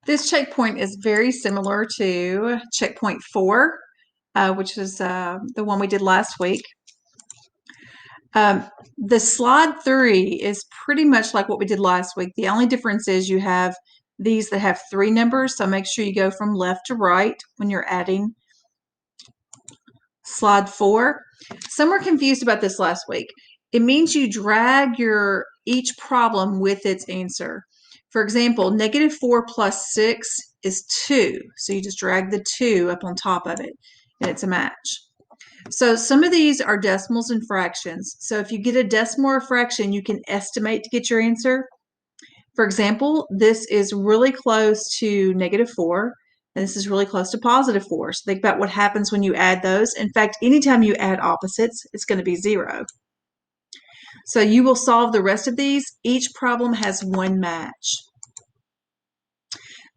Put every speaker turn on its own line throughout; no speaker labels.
This checkpoint is very similar to checkpoint 4, which is the one we did last week. The slide 3 is pretty much like what we did last week. The only difference is you have these that have 3 numbers, so make sure you go from left to right when you're adding. Slide 4. Some were confused about this last week. It means you drag each problem with its answer. For example, -4 plus 6 is 2. So you just drag the 2 up on top of it, and it's a match. So some of these are decimals and fractions. So if you get a decimal or a fraction, you can estimate to get your answer. For example, this is really close to -4, and this is really close to +4. So think about what happens when you add those. In fact, anytime you add opposites, it's going to be 0. So you will solve the rest of these. Each problem has one match.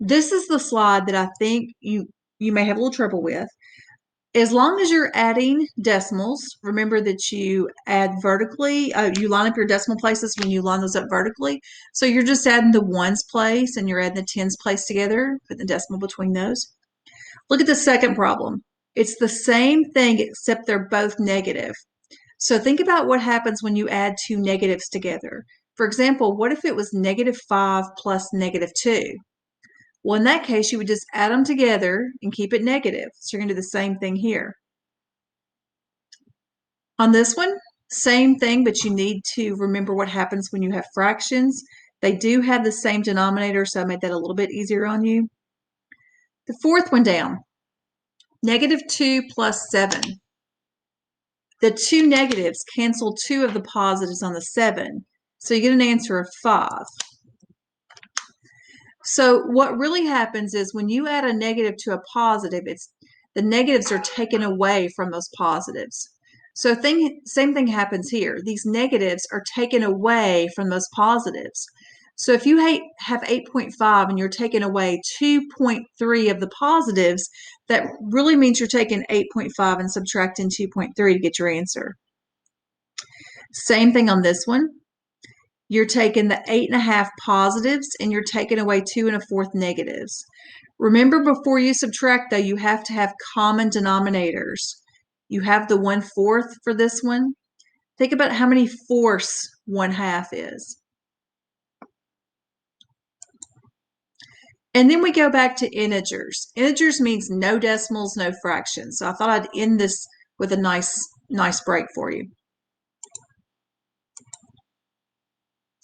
This is the slide that I think you may have a little trouble with. As long as you're adding decimals, remember that you add vertically. You line up your decimal places when you line those up vertically. So you're just adding the ones place and you're adding the tens place together, put the decimal between those. Look at the second problem. It's the same thing except they're both negative. So think about what happens when you add two negatives together. For example, what if it was -5 plus -2? Well, in that case, you would just add them together and keep it negative. So you're going to do the same thing here. On this one, same thing, but you need to remember what happens when you have fractions. They do have the same denominator, so I made that a little bit easier on you. The fourth one down, -2 plus 7. The two negatives cancel two of the positives on the 7, so you get an answer of 5. So what really happens is when you add a negative to a positive, the negatives are taken away from those positives. So same thing happens here. These negatives are taken away from those positives. So if you have 8.5 and you're taking away 2.3 of the positives, that really means you're taking 8.5 and subtracting 2.3 to get your answer. Same thing on this one. You're taking the 8.5 positives and you're taking away 2 1/4 negatives. Remember, before you subtract, though, you have to have common denominators. You have the 1/4 for this one. Think about how many fourths 1/2 is. And then we go back to integers. Integers means no decimals, no fractions. So I thought I'd end this with a nice break for you.